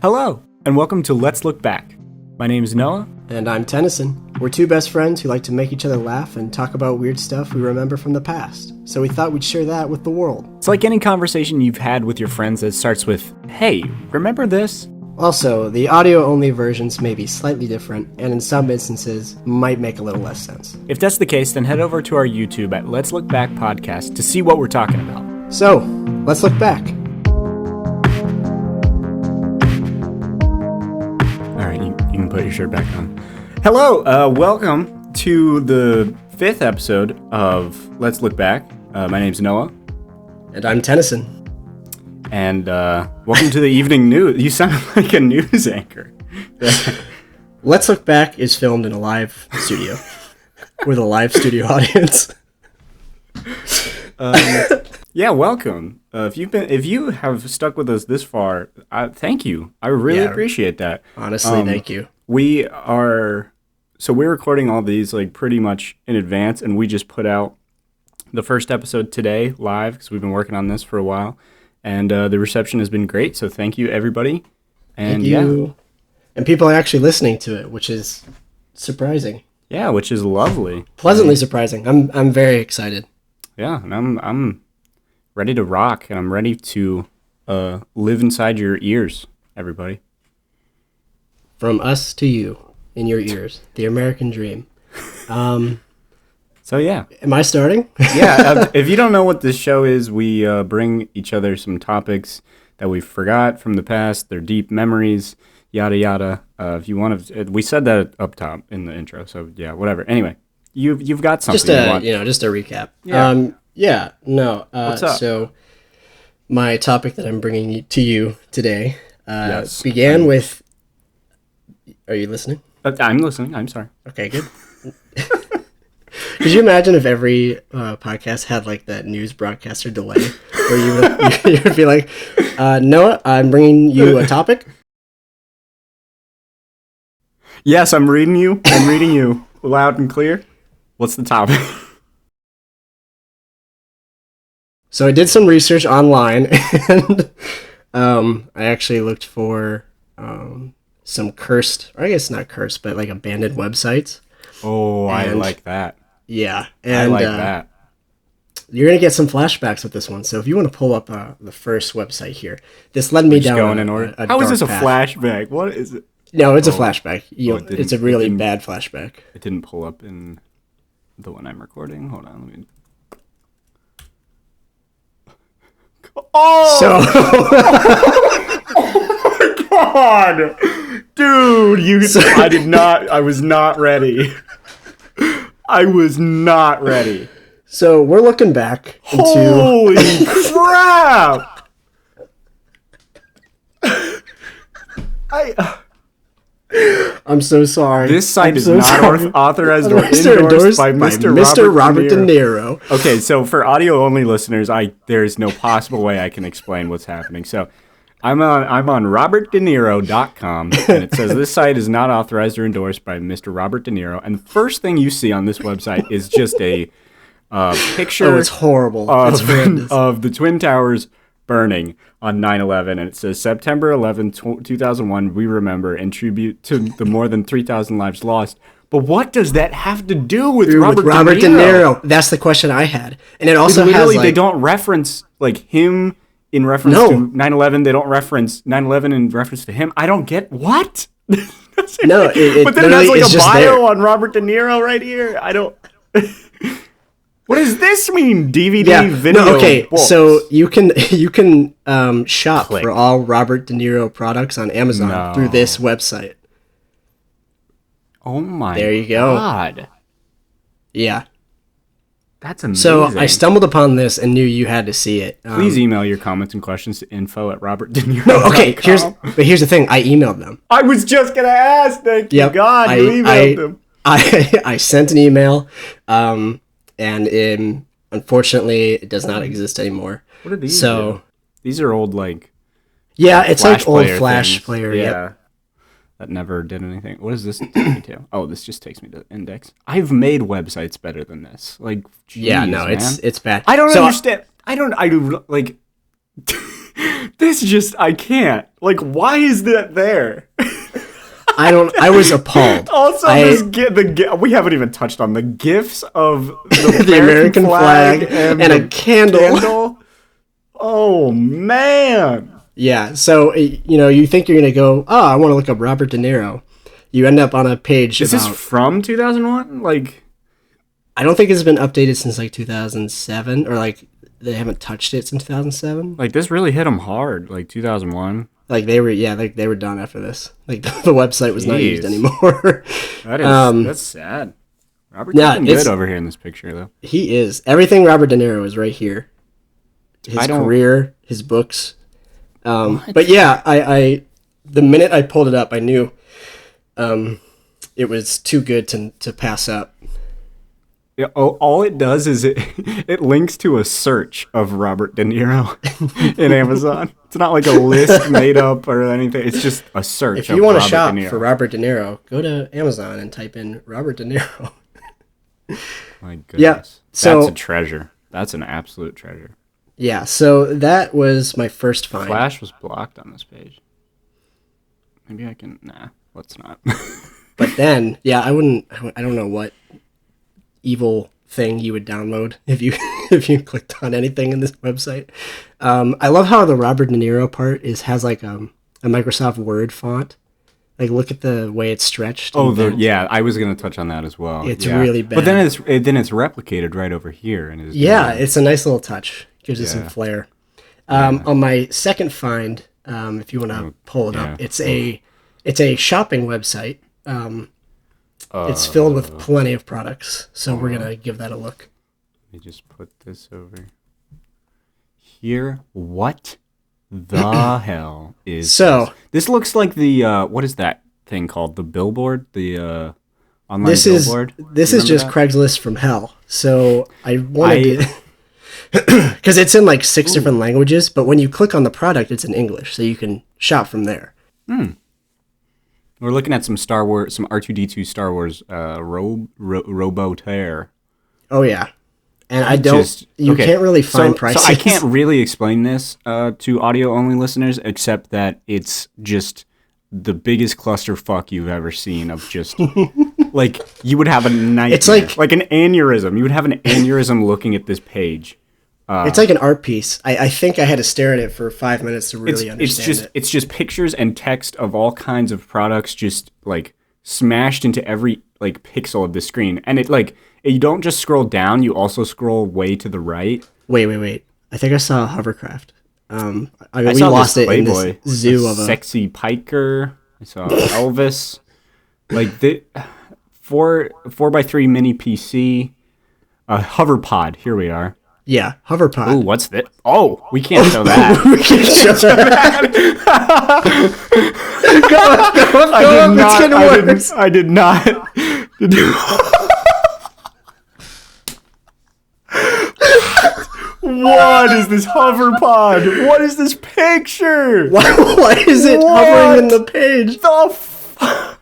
Hello, and welcome to Let's Look Back. My name is Noah. And I'm Tennyson. We're two best friends who like to make each other laugh and talk about weird stuff we remember from the past. So we thought we'd share that with the world. It's like any conversation you've had with your friends that starts with, hey, remember this? Also, the audio-only versions may be slightly different, and in some instances, might make a little less sense. If that's the case, then head over to our YouTube at Let's Look Back Podcast to see what we're talking about. So, let's look back. Alright, you can put your shirt back on. Hello, welcome to the 5th episode of Let's Look Back. My name's Noah. And I'm Tennyson. And welcome to the evening news. You sound like a news anchor. Let's Look Back is filmed in a live studio with a live studio audience. Yeah, welcome. If you have stuck with us this far, thank you. I really appreciate that. Honestly, thank you. We're recording all these like pretty much in advance, and we just put out the first episode today live because we've been working on this for a while. And the reception has been great, so thank you, everybody. And thank you. And people are actually listening to it, which is surprising. Yeah, which is lovely. Pleasantly surprising. I'm very excited. Yeah, and I'm ready to rock, and I'm ready to live inside your ears, everybody. From us to you, in your ears, the American dream. So yeah. Am I starting? Yeah, if you don't know what this show is, we bring each other some topics that we forgot from the past, their deep memories, yada yada. If you want to, we said that up top in the intro, so yeah, whatever. Anyway, you've got something. Just a recap. Yeah. What's up? So my topic that I'm bringing to you today began with. Are you listening? I'm listening. I'm sorry. Okay, good. Could you imagine if every podcast had like that news broadcaster delay where you would be like, Noah, I'm bringing you a topic? Yes, I'm reading you. I'm reading you loud and clear. What's the topic? So I did some research online, and I actually looked for some cursed, or I guess not cursed, but like abandoned websites. Oh, I like that. Yeah, and I like that. You're gonna get some flashbacks with this one. So if you want to pull up the first website here, this led me down. Going in order. How is this a flashback? What is it? No, it's a flashback. It's a really bad flashback. It didn't pull up in the one I'm recording. Hold on, let me. Oh! Oh my God, dude! I was not ready. I was not ready. So we're looking back into... Holy crap! I'm so sorry. This site is not authorized or endorsed by Mr. Robert De Niro. Okay, so for audio-only listeners, there is no possible way I can explain what's happening. So I'm on robertdeniro.com, and it says this site is not authorized or endorsed by Mr. Robert De Niro. And the first thing you see on this website is just a picture. Oh, it's horrible. Of the Twin Towers burning on 9/11, and it says September 11, 2001, we remember, in tribute to the more than 3,000 lives lost. But what does that have to do with Robert De Niro? That's the question I had. And it also literally, has they don't reference like him in reference to 9/11. They don't reference 9/11 in reference to him. I don't get what. No, but then it has like a bio on Robert De Niro right here. I don't. What does this mean? DVD, video. No, okay, books. So you can shop for all Robert De Niro products on Amazon through this website. Oh my! There you go. God. Yeah. That's amazing. So I stumbled upon this and knew you had to see it. Please email your comments and questions to info@robertdeniro.com. No, okay. Here's the thing. I emailed them. I was just gonna ask. Thank you, God. You emailed them. I sent an email, and unfortunately, it does not exist anymore. What are these? So these are old it's like old Flash things. player. Yeah. Yep. That never did anything. What does this take me to? Oh, this just takes me to index. I've made websites better than this. Like, geez, yeah, no, man. It's bad. I don't understand. This just, I can't. Like, why is that there? I was appalled. Also, we haven't even touched on the gifs of the American flag and a candle. Oh, man. Yeah, so, you think you're going to go, I want to look up Robert De Niro. You end up on a page Is this from 2001? Like, I don't think it's been updated since, 2007, or, they haven't touched it since 2007. Like, this really hit them hard, 2001. They were done after this. The website was not used anymore. That's sad. Robert's looking good over here in this picture, though. He is. Everything Robert De Niro is right here. His career, his books. But yeah, I the minute I pulled it up, I knew it was too good to pass up. Yeah, all it does is it links to a search of Robert De Niro in Amazon. It's not like a list made up or anything. It's just a search. If you want to shop for Robert De Niro, go to Amazon and type in Robert De Niro. My goodness. Yeah, so that's a treasure. That's an absolute treasure. Yeah, so that was my first find. Flash was blocked on this page. Maybe I can... Nah, let's not. But then, yeah, I don't know what evil thing you would download if you clicked on anything in this website. I love how the Robert De Niro part has a Microsoft Word font. Look at the way it's stretched. Oh, I was gonna touch on that as well. It's really bad. But then it's replicated right over here, and it's a nice little touch. Gives it some flair. On my second find, if you want to pull it up, it's a shopping website. It's filled with plenty of products, so we're gonna give that a look. Let me just put this over here. What the hell is this? This looks like the what is that thing called? The billboard? The online billboard? This is just Craigslist from hell. So I wanted to... Because it's in 6 different languages, but when you click on the product, it's in English, so you can shop from there. We're looking at some Star Wars, some R2-D2 Star Wars Robotaire. Oh yeah, and you can't really find prices. So I can't really explain this to audio-only listeners, except that it's just the biggest clusterfuck you've ever seen of just... you would have a nightmare. It's like an aneurysm. You would have an aneurysm looking at this page. It's like an art piece. I think I had to stare at it for 5 minutes to really understand it. It's just pictures and text of all kinds of products just smashed into every pixel of the screen. And you don't just scroll down, you also scroll way to the right. Wait. I think I saw a hovercraft. We lost it in this zoo of a... Sexy Piker. I saw Elvis. The 4x3 mini PC. Hoverpod. Here we are. Yeah, Hoverpod. Ooh, what's that? Oh, we can't show that. We can't show that. Go. It's getting worse. I did not. What is this Hoverpod? What is this picture? Why is it hovering in the page? The fuck?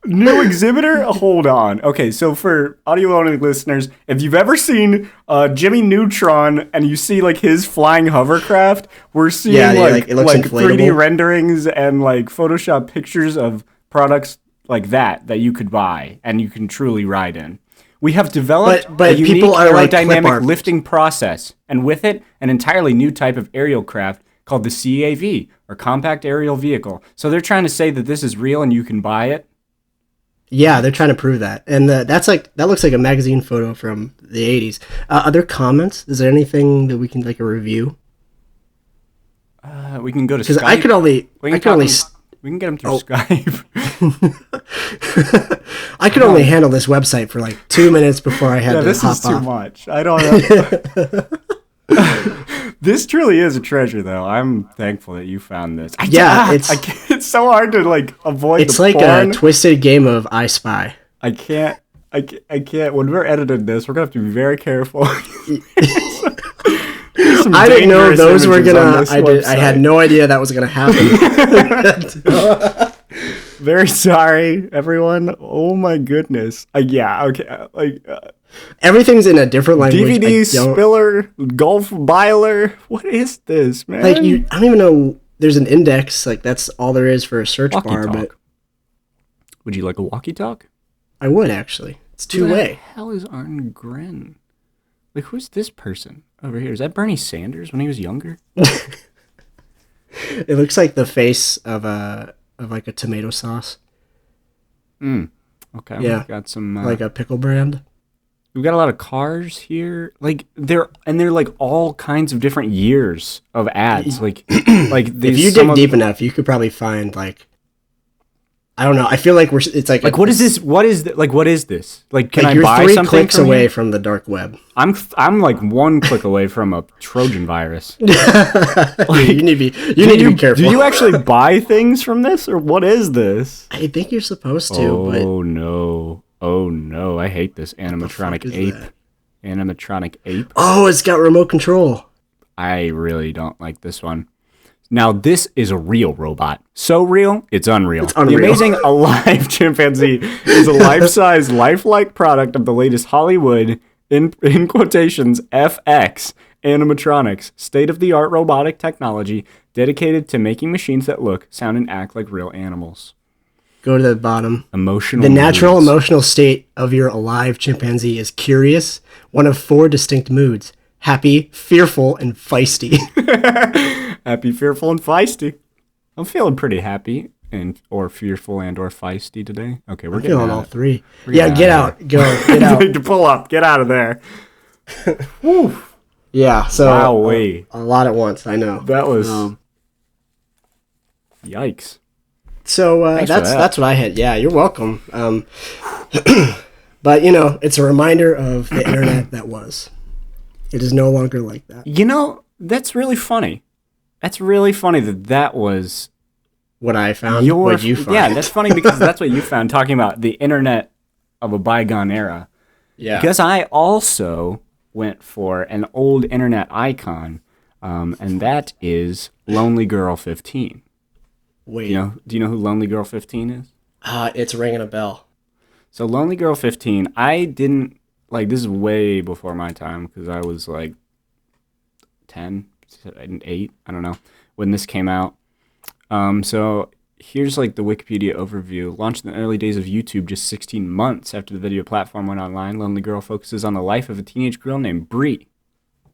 New exhibitor? Hold on. Okay, so for audio-only listeners, if you've ever seen Jimmy Neutron and you see his flying hovercraft, we're seeing it looks 3D renderings and Photoshop pictures of products that you could buy and you can truly ride in. We have developed a unique aerodynamic lifting process, and with it, an entirely new type of aerial craft called the CAV, or Compact Aerial Vehicle. So they're trying to say that this is real and you can buy it? Yeah, they're trying to prove that. And that looks like a magazine photo from the 80s. Other comments? Is there anything that we can a review? We can go to Skype. Because I could only... We can get them through Skype. I could only handle this website for 2 minutes before I had to hop off. This is too much. I don't know. This truly is a treasure, though. I'm thankful that you found this. It's so hard to avoid. It's like a twisted game of I Spy. I can't. When we're editing this, we're gonna have to be very careful. I didn't know those were gonna. I had no idea that was gonna happen. Very sorry, everyone. Oh my goodness. Okay. Everything's in a different language. DVD spiller, golf biler. What is this, man? Like I don't even know. There's an index. Like that's all there is for a search bar. But would you like a walkie-talk? I would actually. It's two-way. Who the hell is Arn Gren? Like, who's this person over here? Is that Bernie Sanders when he was younger? It looks like the face of like a tomato sauce. Okay. Yeah. We've got some like a pickle brand. We've got a lot of cars here. Like they're like all kinds of different years of ads. Like if you dig deep enough, you could probably find like I don't know. I feel like it's like what is this? What is this? Like, can I you're buy 3 something clicks from away you? from the dark web. I'm like 1 click away from a Trojan virus. You need to be careful. Do you actually buy things from this, or what is this? I think you're supposed to. Oh no! I hate this animatronic ape. That? Animatronic ape. Oh, it's got remote control. I really don't like this one. Now, this is a real robot. So real, it's unreal. The amazing alive chimpanzee is a life-size, lifelike product of the latest Hollywood, in quotations, FX, animatronics, state-of-the-art robotic technology dedicated to making machines that look, sound, and act like real animals. Go to the bottom. The natural emotional state of your alive chimpanzee is curious, one of 4 distinct moods. Happy, fearful, and feisty. Happy, fearful, and feisty. I'm feeling pretty happy or fearful and or feisty today. Okay, we're feeling all 3. Yeah, get out. Get out. To pull up. Get out of there. Whew. Yeah, so Wowee. A lot at once, I know. That was yikes. So that's what I had. Yeah, you're welcome. But it's a reminder of the internet that was. It is no longer like that. That's really funny. That's really funny that was what I found. What you found. Yeah, that's funny because that's what you found, talking about the internet of a bygone era. Yeah. Because I also went for an old internet icon, and that is Lonely Girl 15. Wait. Do you know who Lonely Girl 15 is? It's ringing a bell. So Lonely Girl 15, I didn't, this is way before my time because I was 10, 8, I don't know, when this came out. So here's the Wikipedia overview. Launched in the early days of YouTube just 16 months after the video platform went online, Lonely Girl focuses on the life of a teenage girl named Bree.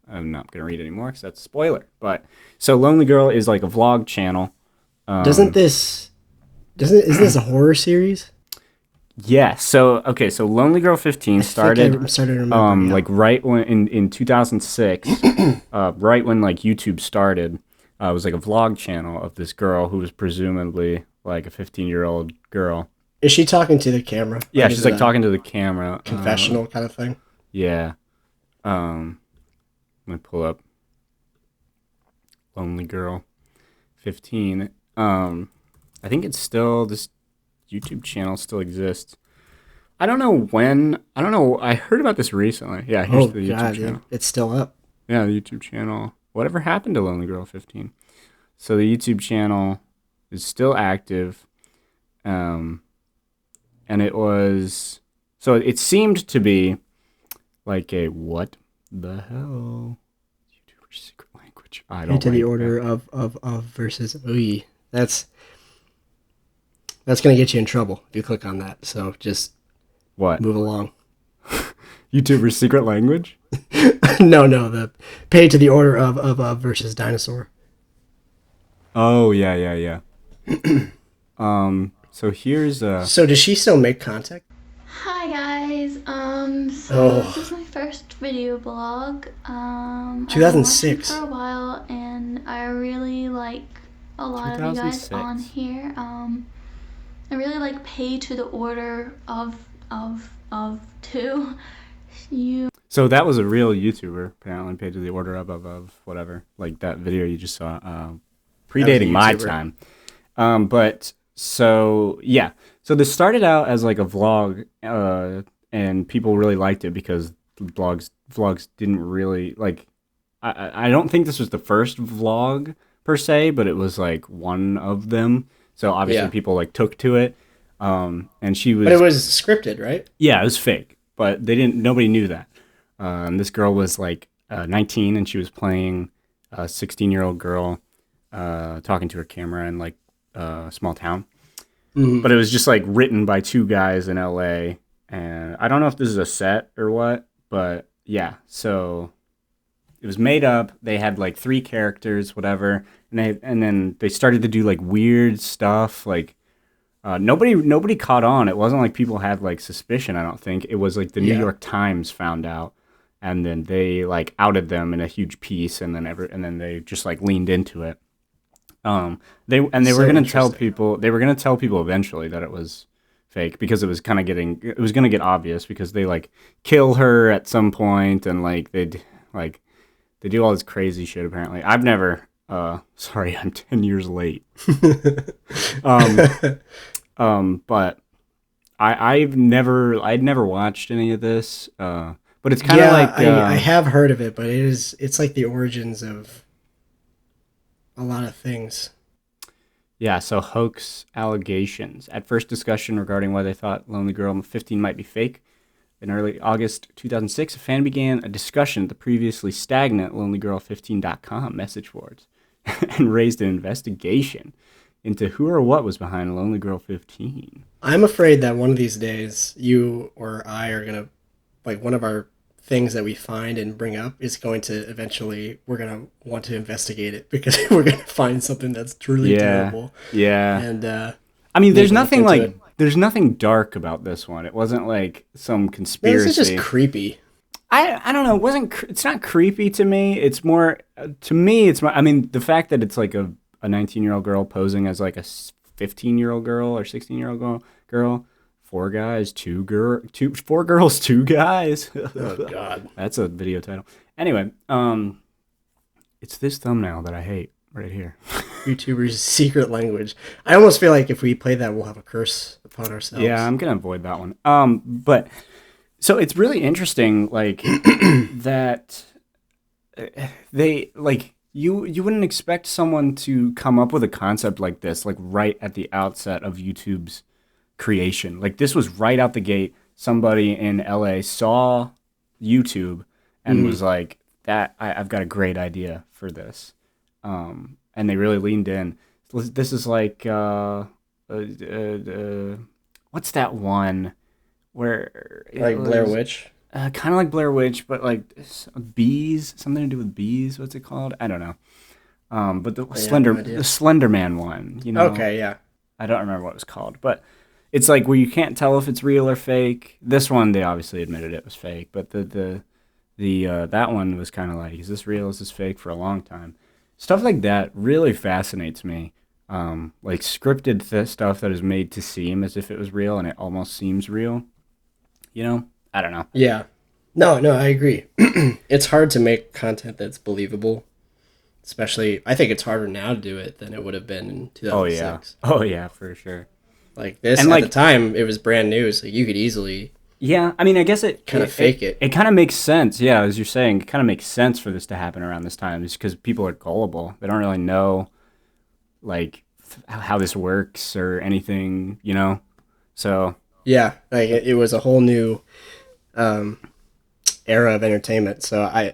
I'm not going to read anymore because that's a spoiler. But so Lonely Girl is like a vlog channel. Isn't this a horror series? Yeah. So Lonely Girl 15 started. I'm starting to remember. Right when in 2006, right when YouTube started, it was a vlog channel of this girl who was presumably a 15-year-old girl. Is she talking to the camera? Yeah, she's talking to the camera. Confessional kind of thing. Yeah. Let me pull up Lonely Girl 15. I think it's still, this YouTube channel still exists. I don't know when. I don't know. I heard about this recently. Yeah, here's the YouTube channel. It's still up. Yeah, the YouTube channel. Whatever happened to Lonely Girl 15? So the YouTube channel is still active. And it was, so it seemed to be a what the hell? YouTuber's secret language. I don't know. To the order of versus ooey. That's going to get you in trouble if you click on that. So just move along. YouTuber's secret language? No, the pay to the order of versus dinosaur. Oh, yeah. So here's So does she still make content? Hi guys. This is my first video blog. 2006. I've been watching for a while, and I really like a lot of you guys on here. I really like pay to the order of 2. So that was a real YouTuber, apparently, paid to the order of whatever, that video you just saw, predating my time. But so yeah, so this started out as a vlog, and people really liked it because vlogs didn't really I don't think this was the first vlog per se, but it was one of them. So obviously people took to it, and she was. But it was scripted, right? Yeah, it was fake. but nobody knew that. And this girl was like 19, and she was playing a 16-year-old girl talking to her camera in like a small town. Mm-hmm. But it was just like written by two guys in LA, and I don't know if this is a set or what, but yeah, so it was made up. They had like 3 characters, whatever, and then they started to do like weird stuff. Like nobody caught on. It wasn't like people had like suspicion. I don't think it was like the New York Times found out, and then they like outed them in a huge piece, and then they just like leaned into it. They were gonna tell people. They were gonna tell people eventually that it was fake because it was gonna get obvious because they like kill her at some point, and like they do all this crazy shit. Apparently, I've never. Sorry, I'm 10 years late. But I'd never watched any of this. But it's kind of like I have heard of it, but it's like the origins of a lot of things. Yeah, so hoax allegations. At first discussion regarding why they thought Lonely Girl 15 might be fake. In early August 2006, a fan began a discussion at the previously stagnant LonelyGirl15.com message boards and raised an investigation into who or what was behind Lonely Girl 15. I'm afraid that one of these days, you or I are going to, like, one of our things that we find and bring up is going to eventually, we're going to want to investigate it because we're going to find something that's truly terrible. Yeah. And, I mean, there's nothing dark about this one. It wasn't like some conspiracy. This is just creepy. I don't know. It's not creepy to me. It's more to me. I mean, the fact that it's like a 19-year-old girl posing as like a 15-year-old girl or 16-year-old girl. 4 guys, 4 girls, 2 guys. Oh God, that's a video title. Anyway, it's this thumbnail that I hate right here. YouTuber's secret language. I almost feel like if we play that, we'll have a curse upon ourselves. Yeah, I'm gonna avoid that one. But so it's really interesting, like that they like you wouldn't expect someone to come up with a concept like this, like right at the outset of YouTube's creation. Like this was right out the gate. Somebody in LA saw YouTube and was like, "That I've got a great idea for this." And they really leaned in. This is like, what's that one where... Like Blair Witch? Kind of like Blair Witch, but like bees, something to do with bees. What's it called? I don't know. But the Slender Man one, you know? Okay, yeah. I don't remember what it was called, but it's like where you can't tell if it's real or fake. This one, they obviously admitted it was fake, but the that one was kind of like, is this real? Is this fake? For a long time. Stuff like that really fascinates me. Like scripted stuff that is made to seem as if it was real and it almost seems real. You know? I don't know. Yeah. No, I agree. It's hard to make content that's believable. Especially, I think it's harder now to do it than it would have been in 2006. Oh, yeah, for sure. Like this, and at the time, it was brand new, so you could easily... Yeah, I mean, I guess it kind of fake it. It kind of makes sense. Yeah, as you're saying, it kind of makes sense for this to happen around this time, just because people are gullible. They don't really know, like, how this works or anything, you know. So yeah, like it was a whole new era of entertainment. So I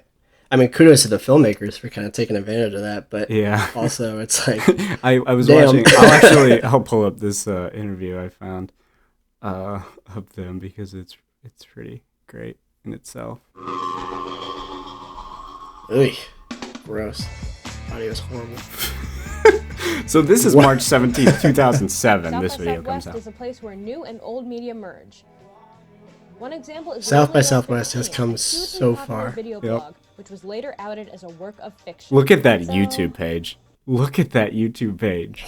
mean, kudos to the filmmakers for kind of taking advantage of that. But yeah, also it's like I was watching. I'll pull up this interview I found of them because it's pretty great in itself. Ugh, gross. Audio is horrible. So this is March 17th, 2007. This video comes out. Is a place where new and old media merge. One example is South by Southwest has come so far. Video blog, which was later outed as a work of fiction. Look at that YouTube page. Look at that YouTube page.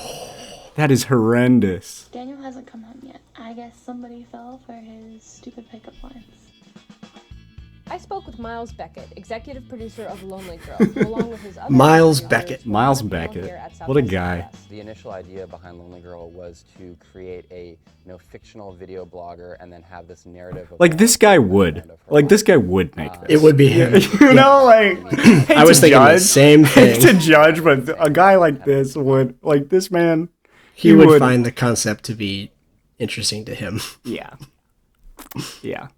That is horrendous. Daniel hasn't come home yet. I guess somebody fell for his stupid pickup lines. I spoke with Miles Beckett, executive producer of Lonely Girl, along with his other Miles Beckett. What a guy. The initial idea behind Lonely Girl was to create a fictional video blogger and then have this narrative. Like this guy would. Like this guy would make this. It would be him. You know, like I was thinking the same thing. To judge, but a guy like this would, like this man, he would find the concept to be interesting to him. Yeah. Yeah.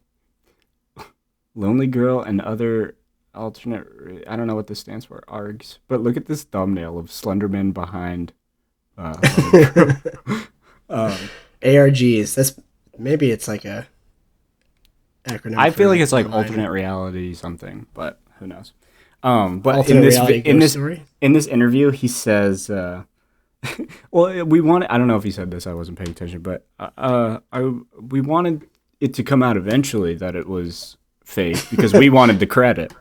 Lonely Girl and other alternate. I don't know what this stands for. ARGs. But look at this thumbnail of Slenderman behind. ARGs. Maybe it's like a acronym. I feel like it's like online. alternate reality something, but who knows? But Alternate in this story? in this interview, he says, "Well, we wanted. I don't know if he said this. I wasn't paying attention, but we wanted it to come out eventually that it was fake because we wanted the credit."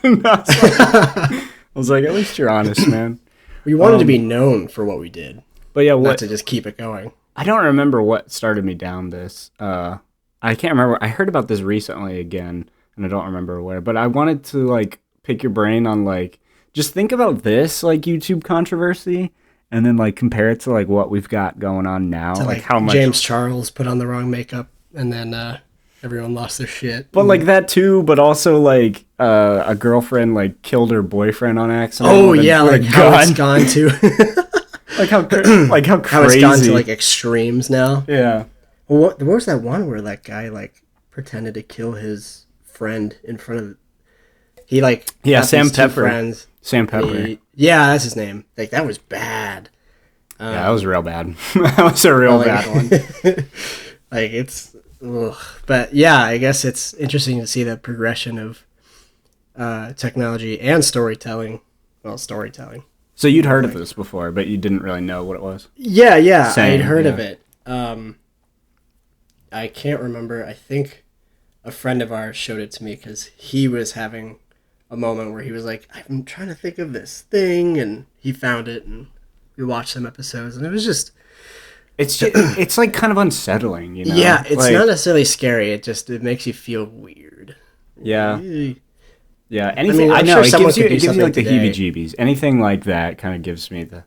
I was like, "At least you're honest, man." We wanted to be known for what we did, But yeah, not to just keep it going. I don't remember what started me down this. I can't remember. I heard about this recently again, and I don't remember where. But I wanted to like pick your brain on like just think about this like YouTube controversy, and then like compare it to like what we've got going on now, To, like how much. James Charles put on the wrong makeup, and then everyone lost their shit. But like that too. But also like a girlfriend like killed her boyfriend on accident. Oh with a- yeah, with a like how it's gun. gone to like how how it's crazy. gone to like extremes now. Yeah. Well, what was that one where that guy like pretended to kill his friend in front of? He like got Sam these two Pepper. friends. Sam Pepper. Yeah, that's his name. Like that was bad. Yeah, that was real bad. That was a real bad one. Like it's, ugh. But yeah, I guess it's interesting to see the progression of technology and storytelling. Well, storytelling. So you'd heard of this before, but you didn't really know what it was. Yeah, Same, I'd heard yeah. of it. I can't remember. I think a friend of ours showed it to me because he was having a moment where he was like, I'm trying to think of this thing, and he found it, and we watched some episodes, and it was just... It's like kind of unsettling, you know? Yeah, it's like, not necessarily scary. It makes you feel weird. Yeah. Eh. Yeah, anything. I'm I know sure it someone gives you, could do it gives you like the something today. heebie-jeebies. Anything like that kind of gives me the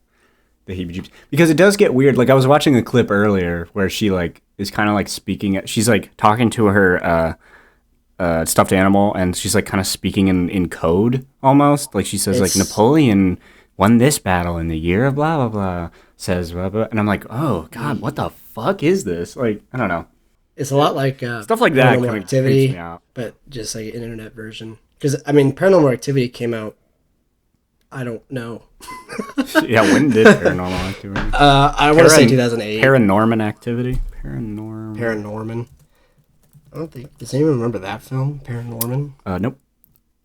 heebie-jeebies because it does get weird. Like I was watching a clip earlier where she like is kind of like speaking. She's like talking to her stuffed animal, and she's like kind of speaking in code almost. Like she says like Napoleon won this battle in the year of blah blah blah. Says blah blah, and I'm like, oh god, what the fuck is this? Like I don't know. It's a lot like Stuff like that Paranormal kind of Activity, creeps me out. but just like an internet version. Because I mean, Paranormal Activity came out. I don't know. Yeah, when did Paranormal Activity? I want to say 2008. Paranorman Activity. Paranorman. Paranorman. I don't think. Does anyone remember that film, Paranorman? Nope.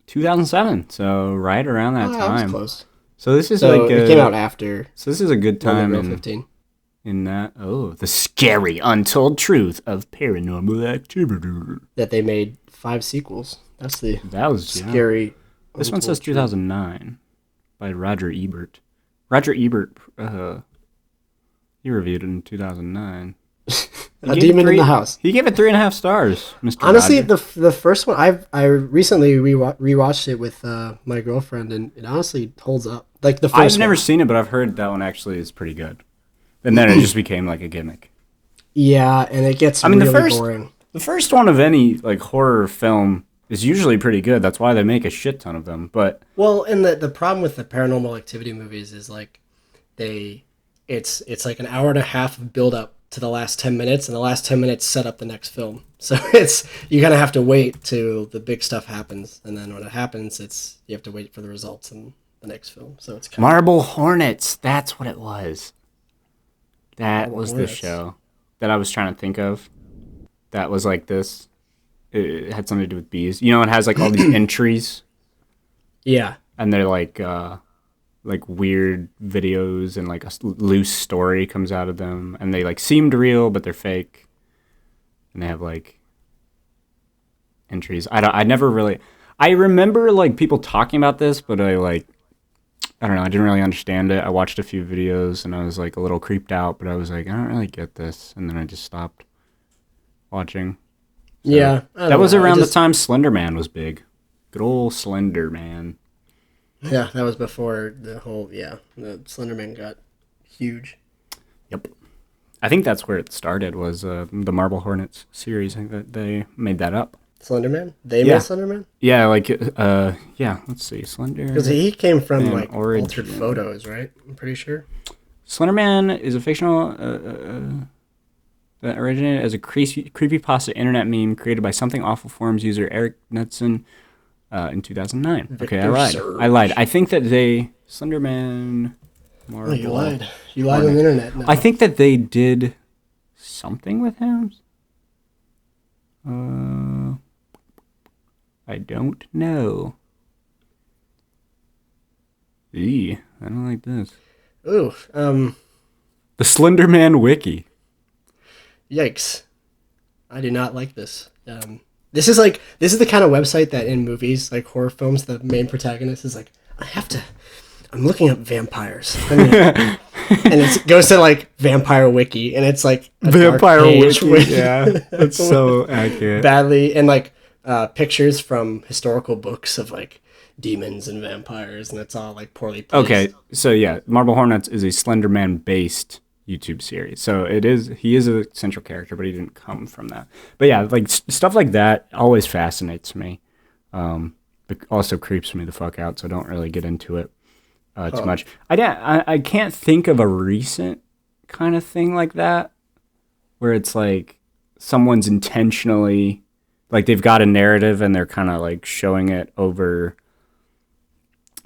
2007. So right around that Oh, that time. was close. So this is So like it came out after. So this is a good time November in 15. in that. Oh, the scary untold truth of Paranormal Activity. That they made 5 sequels. That's the That was scary. This one says 2009 by Roger Ebert. Roger Ebert. He reviewed it in 2009. A Demon in the House. He gave it 3.5 stars. Mr. Honestly, Roger. the first one I recently rewatched it with my girlfriend, and it honestly holds up. Like the first. I've never one. seen it, but I've heard that one actually is pretty good. And then it just became like a gimmick. Yeah, and it gets I mean, really boring. the first one of any like horror film is usually pretty good. That's why they make a shit ton of them. But Well, and the problem with the Paranormal Activity movies is like it's like an hour and a half of build up to the last 10 minutes, and the last 10 minutes set up the next film. So you kind of have to wait till the big stuff happens, and then when it happens, you have to wait for the results in the next film. So it's kind Marble Hornets, that's what it was. That Marble was Hornets. the show that I was trying to think of. That was like this. It had something to do with bees. You know, it has like all these entries, yeah. and they're like weird videos, and like a loose story comes out of them, and they like seemed real, but they're fake, and they have like entries. I never really. I remember like people talking about this, but I don't know. I didn't really understand it. I watched a few videos, and I was like a little creeped out, but I was like, I don't really get this, and then I just stopped watching. So, Yeah. I don't that was know. around the time Slender Man was big. Good old Slender Man. Yeah, that was before the Slender Man got huge. Yep. I think that's where it started, was the Marble Hornets series. I think that they made that up. Slender Man? They Yeah. made Slender Man? Yeah, like, let's see. Slender. Because he came from Man like origin. altered photos, right? I'm pretty sure. Slender Man is a fictional. that originated as a creepypasta internet meme created by Something Awful Forums user Eric Knudsen in 2009. Okay, I lied. I think that they... Slenderman... Marvel. Oh, you lied. You lied on the internet. No. I think that they did something with him. I don't know. I don't like this. Ooh, The Slenderman Wiki. Yikes. I do not like this. This is the kind of website that in movies, like horror films, the main protagonist is like, I'm looking up vampires. And it goes to like Vampire Wiki, and it's like a Vampire Wiki. Yeah, that's so accurate. Badly, and like pictures from historical books of like demons and vampires, and it's all like poorly placed. Okay, so yeah, Marble Hornets is a Slenderman based YouTube series. So he is a central character, but he didn't come from that. But yeah, like stuff like that always fascinates me. But also creeps me the fuck out, so I don't really get into it too much. I can't think of a recent kind of thing like that where it's like someone's intentionally, like they've got a narrative and they're kind of like showing it over.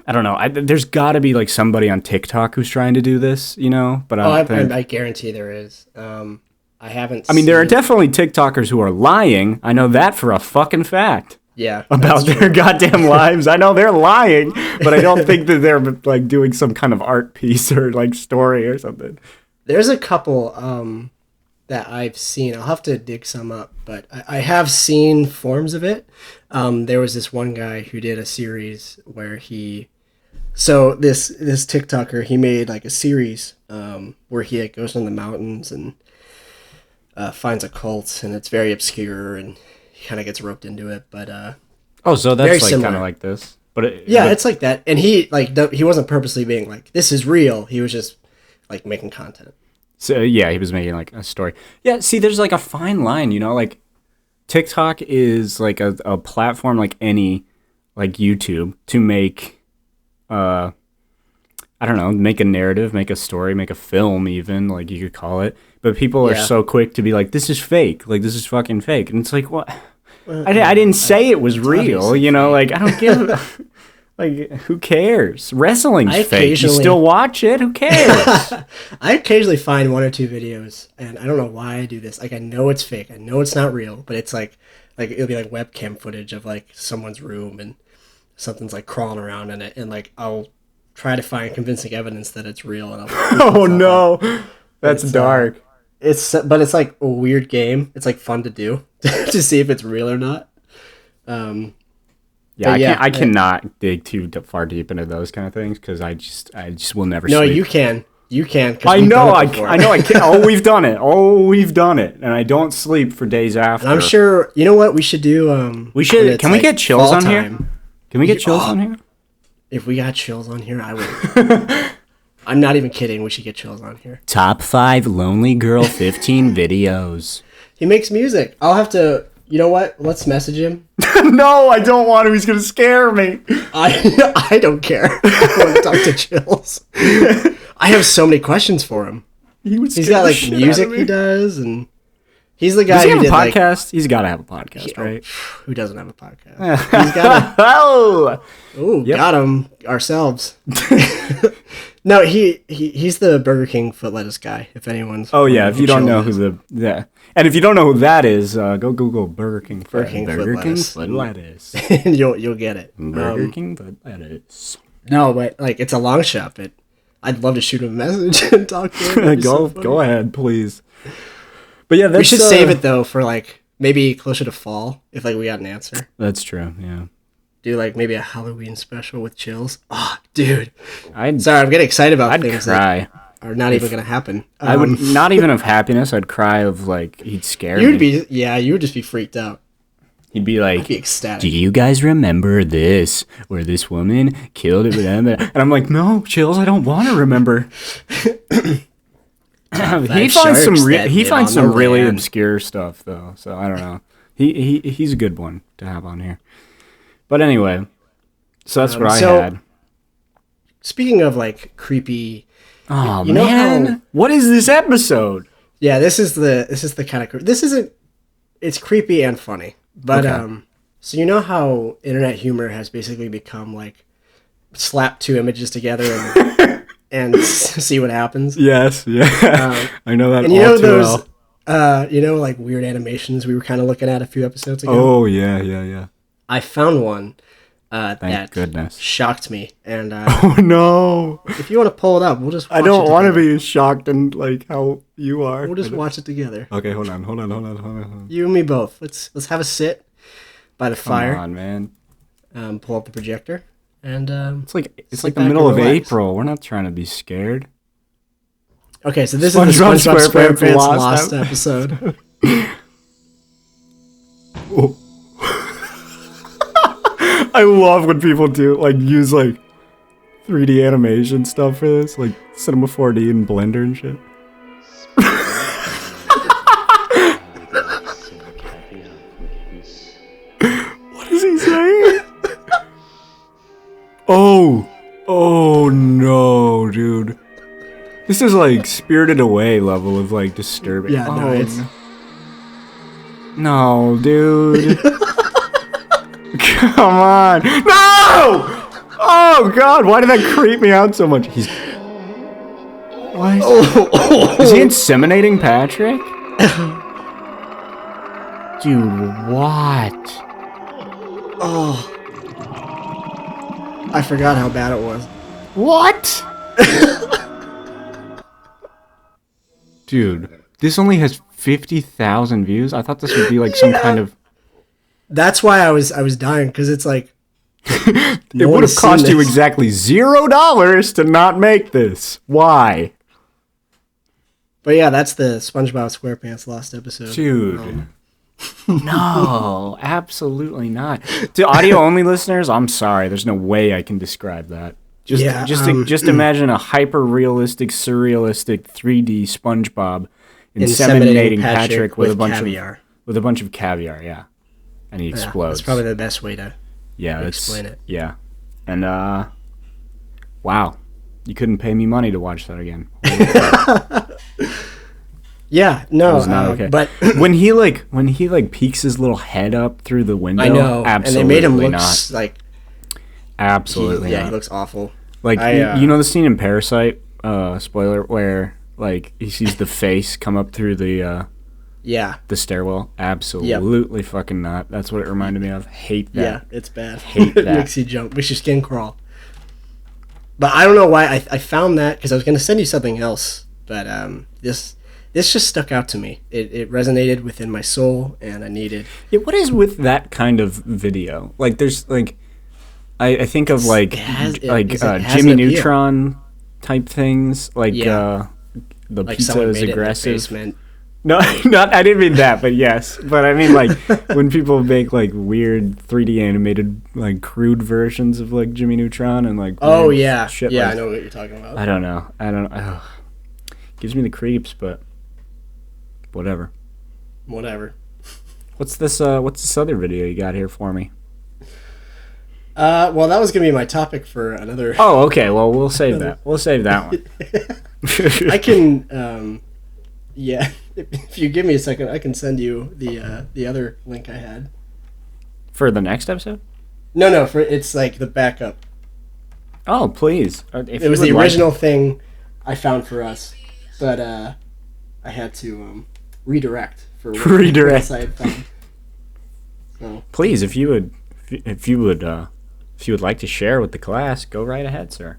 I don't know. There's got to be like somebody on TikTok who's trying to do this, you know? But I guarantee there is. I haven't. I mean, there are definitely TikTokers who are lying. I know that for a fucking fact. Yeah, about their goddamn lives. I know they're lying, but I don't think that they're like doing some kind of art piece or like story or something. There's a couple that I've seen. I'll have to dig some up, but I have seen forms of it. There was this one guy who did a series where this TikToker, he made like a series where he like, goes in the mountains and finds a cult, and it's very obscure, and he kind of gets roped into it. But so that's like kind of like this. But it's like that, and he he wasn't purposely being like, this is real. He was just like making content. So yeah, he was making like a story. Yeah, see, there's like a fine line, you know, like TikTok is like a platform like any, like YouTube, to make, I don't know, make a narrative, make a story, make a film even, like you could call it. But people are so quick to be like, this is fake, like this is fucking fake. And it's like, what? I didn't say it was real, you know, like I don't give like, who cares? Wrestling's fake. You still watch it? Who cares? I occasionally find one or two videos, and I don't know why I do this. Like, I know it's fake. I know it's not real, but it's like it'll be like webcam footage of like someone's room, and something's like crawling around in it, and like I'll try to find convincing evidence that it's real. And oh no, that's dark. But it's like a weird game. It's like fun to do to see if it's real or not. I cannot dig too far deep into those kind of things because I just will never. No, sleep. you can. I know I can. Oh, we've done it, and I don't sleep for days after. And I'm sure. You know what we should do? We should. Can we get chills on here? Can we get chills on here? If we got chills on here, I would. I'm not even kidding. We should get chills on here. Top 5 Lonely Girl 15 videos. He makes music. I'll have to. You know what? Let's message him. No, I don't want to. He's going to scare me. I don't care. I want to talk to Chills. I have so many questions for him. He's got like music he does, and he's the guy who did a podcast. He's got to have a podcast, right? Who doesn't have a podcast? He's got got him ourselves. No, he's the Burger King foot lettuce guy. If anyone's if you don't know and if you don't know who that is, go Google Burger King foot lettuce, and you'll get it. Burger King foot lettuce. No, but like it's a long shot. But I'd love to shoot him a message and talk to him. Go ahead, please. But yeah, we should save it though for like maybe closer to fall if like we got an answer. That's true. Yeah. Do like maybe a Halloween special with Chills. Oh, dude. Sorry, I'm getting excited about things that are not even gonna happen. I would not even of happiness. I'd cry of like he'd scare me. You would just be freaked out. He'd be like, I'd be ecstatic. Do you guys remember this where this woman killed it with them? And I'm like, no, Chills, I don't want to remember. He finds some really obscure stuff though, so I don't know. He's a good one to have on here. But anyway, so that's what I had. Speaking of like creepy, what is this episode? Yeah, this is the kind of this isn't. It's creepy and funny, but Okay. So you know how internet humor has basically become like slap two images together and see what happens. Yes, yeah. I know that And all you know too those, well. like weird animations we were kind of looking at a few episodes ago. Oh, yeah. I found one Thank that goodness. shocked me, and Oh, no. if you want to pull it up, we'll just. I don't want to be shocked and like how you are. We'll just watch it together. Okay, hold on. You and me both. Let's have a sit by the fire. Come on, man. Pull up the projector, and It's like sit the back middle and of relax. April. We're not trying to be scared. Okay, so this is SpongeBob the SpongeBob SquarePants SquarePants Lost Lost episode. Oh. I love when people do like use like 3D animation stuff for this, like Cinema 4D and Blender and shit. What is he saying? Oh no, dude. This is like Spirited Away level of like disturbing. Yeah, no, it's- No, dude. Come on. No! Oh god, why did that creep me out so much? He's What? Is he inseminating Patrick? Dude, what? Oh, I forgot how bad it was. What? Dude, this only has 50,000 views. I thought this would be like some kind of. That's why I was dying, because it's like It no would one's have cost seen you this. exactly $0 to not make this. Why? But yeah, that's the SpongeBob SquarePants Lost episode. Dude. No, absolutely not. To audio only listeners, I'm sorry. There's no way I can describe that. Just imagine a hyper realistic, surrealistic 3D SpongeBob inseminating Patrick with a bunch caviar. of caviar, yeah. And he explodes. That's probably the best way to that's explain it. Yeah. And wow. You couldn't pay me money to watch that again. Yeah, no, It was not okay. But when he peeks his little head up through the window, I know, absolutely and they made him look not. like Absolutely he not. looks awful. Like I, you know the scene in Parasite, spoiler, where like he sees the face come up through the stairwell. Absolutely fucking not. That's what it reminded me of. Hate that. Yeah, it's bad. Hate It that. makes you jump. Makes your skin crawl. But I don't know why I found that, because I was going to send you something else. But this just stuck out to me. It resonated within my soul, and I needed. Yeah, what is with that kind of video? Like, there's like, I think of like Jimmy Neutron type things. Like the Like pizza someone is made it in their aggressive. basement. No, not. I didn't mean that, but yes. But I mean, like, when people make like weird 3D animated, like crude versions of like Jimmy Neutron and like. Oh weird yeah, shit yeah, like, I know what you're talking about. I don't know. Ugh. Gives me the creeps, but whatever. Whatever. What's this other video you got here for me? Well, that was gonna be my topic for another. Oh, okay. Well, we'll save that. We'll save that one. I can. Yeah, if you give me a second, I can send you the other link I had. For the next episode? No, it's like the backup. Oh, please. It was the original thing I found for us, but I had to redirect for what Redirect. else I had found. So Please, if you would like to share with the class, go right ahead, sir.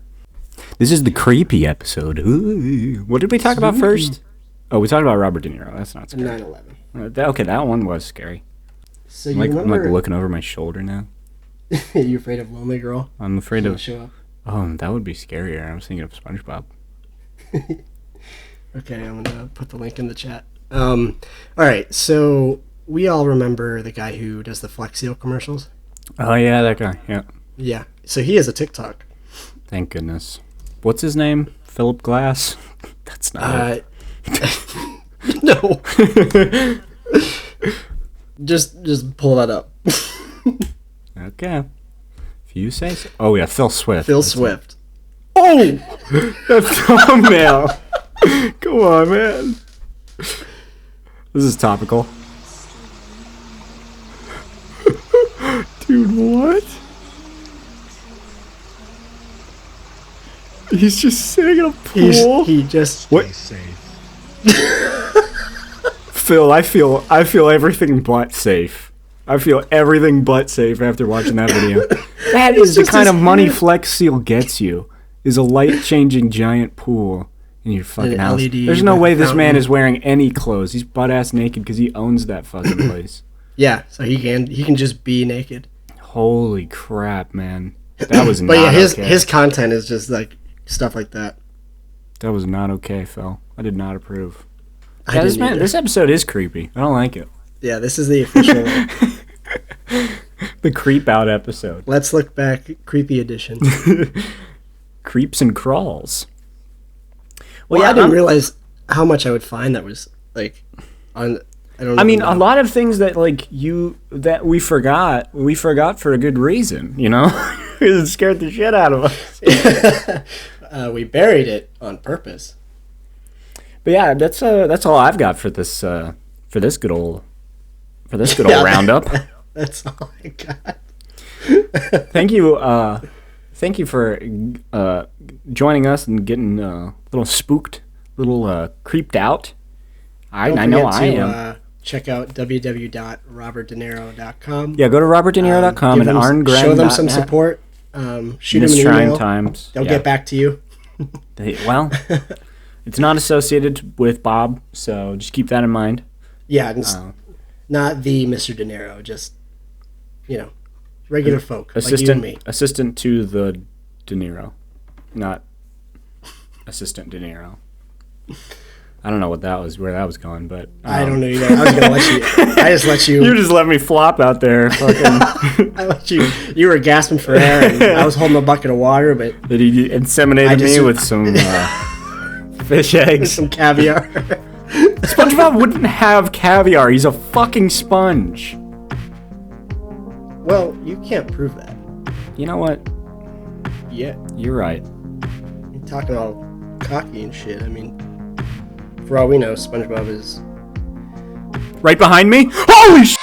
This is the creepy episode. Ooh. What did we talk about first? Oh, we talked about Robert De Niro. That's not scary. 9/11. Okay, that one was scary. So I'm you like remember? looking over my shoulder now. You afraid of Lonely Girl? I'm afraid of. Show up. Oh, that would be scarier. I was thinking of SpongeBob. Okay, I'm gonna put the link in the chat. All right, so we all remember the guy who does the Flex Seal commercials. Oh yeah, that guy. Yeah. Yeah, so he has a TikTok. Thank goodness. What's his name? Philip Glass? That's not it. No. just pull that up. Okay. If you say so. Oh yeah, Phil Swift. Phil Swift. Oh! That thumbnail! Come on, man. This is topical. Dude, what? He's just sitting in a pool. He just... What? Phil, I feel everything but safe. I feel everything but safe after watching that video. That is the kind of money Flex Seal gets you. Is a light-changing giant pool in your fucking house. LED There's no way this man fountain. is wearing any clothes. He's butt-ass naked because he owns that fucking place. Yeah, so he can just be naked. Holy crap, man. That was not But yeah, okay. his content is just like stuff like that. That was not okay, Phil. I did not approve. I Yeah, didn't either. this episode is creepy. I don't like it. Yeah, this is the official The creep out episode. Let's Look Back creepy edition. Creeps and crawls. Well, yeah, I didn't realize how much I would find that was like on. I mean, a lot of things that that we forgot for a good reason, you know? It scared the shit out of us. We buried it on purpose. But yeah, that's all I've got for this good old roundup. That's all I got. Thank you for joining us and getting a little spooked, creeped out. I know I am. Check out www.robertdeniro.com. Yeah, go to robertdeniro.com and arngren.net. Show them some support. Shoot them an Trying email. times. They'll get back to you. Well, it's not associated with Bob, so just keep that in mind. Yeah, not the Mr. De Niro, just regular folk like you and me. Assistant to the De Niro, not assistant De Niro. I don't know where that was going, but I don't know either. I was gonna let you. I just let you. You just let me flop out there. Fucking. I let you. You were gasping for air, and I was holding a bucket of water, but He inseminated me with some fish eggs. some caviar. SpongeBob wouldn't have caviar. He's a fucking sponge. Well, you can't prove that. You know what? Yeah, You're right. you're talking all cocky and shit. I mean, for all we know, SpongeBob is. Right behind me? Holy sh!